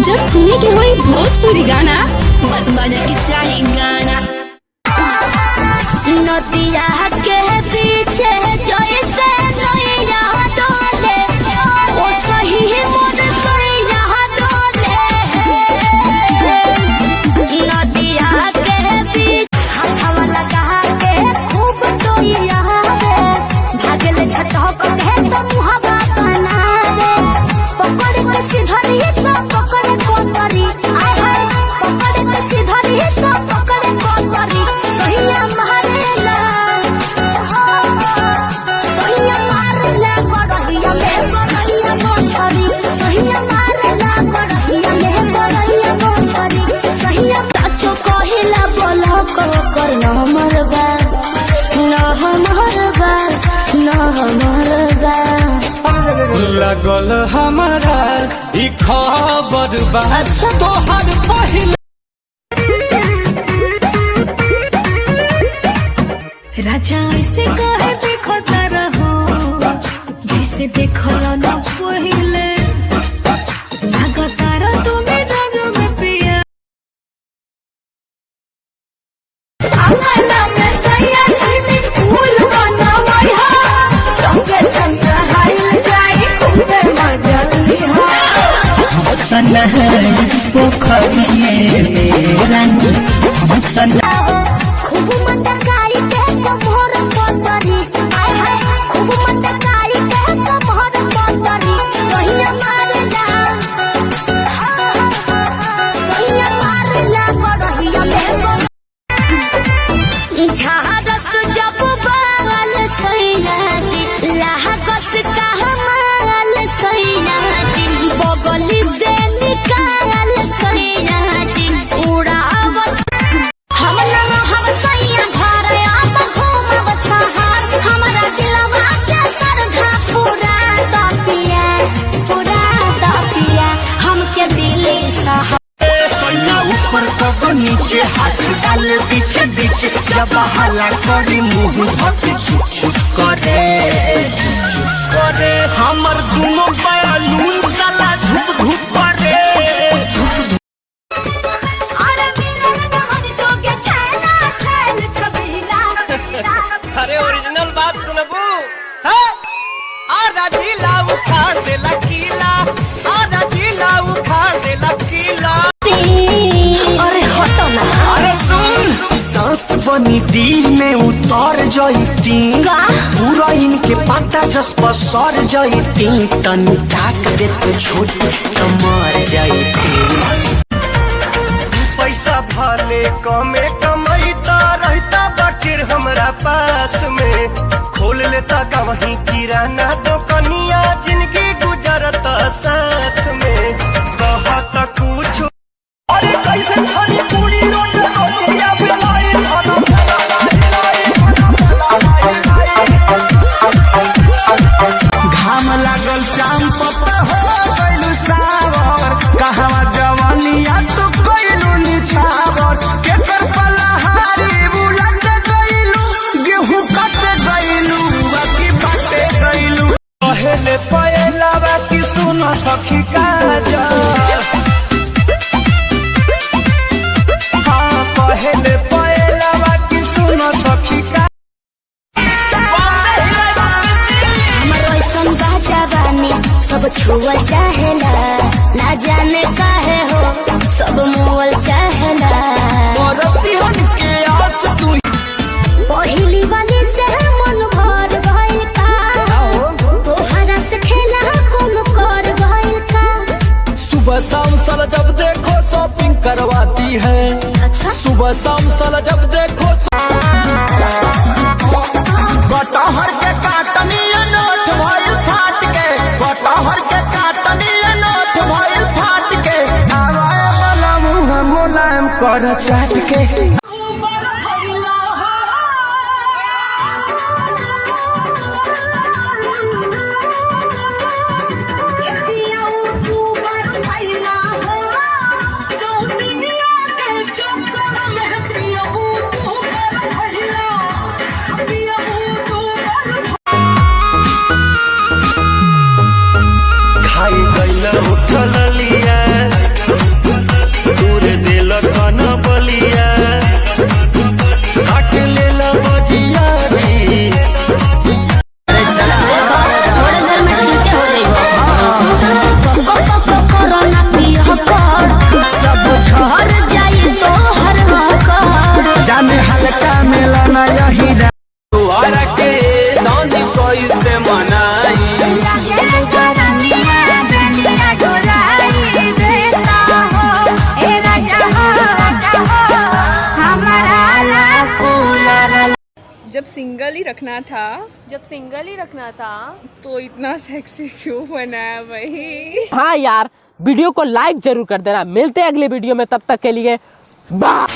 जब सुने के होई भोजपुरी गाना बस बजा के चाहे गाना। नदिया के पीछे जैसे नैया डोले ओ सही मोर सैया डोले। नदिया के पीछे हाथवा लगा के खूब टोइया भागल छटक के तो मुहबा बना रे पकड़ के सिधरी तो पकड़ कोतरी आय हाय पकड़ के सिधरी तो पकड़ कोतरी सहिया मारेला सहिया मारेला गड़हिया में गड़हिया मोछरी सहिया मारेला गड़हिया में गड़हिया मोछरी सहिया ताचो कहिला बोल को कर न मरबा न मरबा न मरबा लगल हमारा ई खबर बा। अच्छा तोहर पहिल राजा ऐसे कहे देखो तारा हो जैसे देखो ना पहले लागो तारा तुम्हें राजो में पिया आंगना में सैया स्विमिंग पूल बनावाया संगे संग हाइल जाई खूबे मजा लिहा तना पोखरिए रानी तना खूब मटकाई के कमर पतरी आय हाय खूब मटकाई के कमर पतरी सहिया मारेला सहिया मारेला गड़हिया में झारस जब बाल सैया जी लागस का माल सैया जी बगली से निकाल सैया जी उड़ावस हम सैया घर आप घूमब सहार हमारा दिलवा के सरधा पूरा दपिया हमके दिली सहार सैया ऊपर कब नीचे हाथ डाल पीछे पीछे जब हला करी मुंह भट चुप चुप करे हमर दोनों बयालून साला धुप धुप करे अरे मिलन नहर जोगे छैला छैल छबीला अरे ओरिजिनल बात सुनबू है आ राजीला उखाड़ देला किला आ राजीला उखाड़ देला किला। अरे हटो ना अरे सुन सांस बनी दिल में उतर जाती पूरा इनके पता जस पर सर जाती तन ताक दे तो छोटी कमर जाती पैसा भले कमे कमैता रहता बाकिर हमरा पास में खोल लेता कहीं किराना दुकानिया जिंदगी गुजरता साथ में कहत कुछ अरे कैसे छड़ी पूरी रोट रोटिया बिलाई घाम लागल चाम पत्ता हो गइलु सावर कहवा जवानिया तो गइलु निछावर केकर पलहारी बुलट गइलु गेहूं कट गइलु बाकी बाटे गइलु पहले पहला बाकी सुनो सखी काजा हाँ पहले पहला बाकी सुनो सखी का हमर ऐसन बाजा बानी सब छुअल चाहेला ना जाने काहे हो सब मोल चाहेला पहिली वाली से मन भर गइल का तोहरा से खेला कौन कर गइल का सुबह शाम साला जब देखो शॉपिंग करवाती है। अच्छा सुबह शाम साला जब देखो कटहर के काटनी नोट भइल फाट के कटहर के काटनी नोट भइल फाट के आवाए वाला मुंह मुलायम कर चाट के खाई गइल उठल लिया सिंगल ही रखना था। जब सिंगल ही रखना था तो इतना सेक्सी क्यों बनाया भाई? हाँ यार, वीडियो को लाइक जरूर कर देना। मिलते हैं अगले वीडियो में, तब तक के लिए बाय।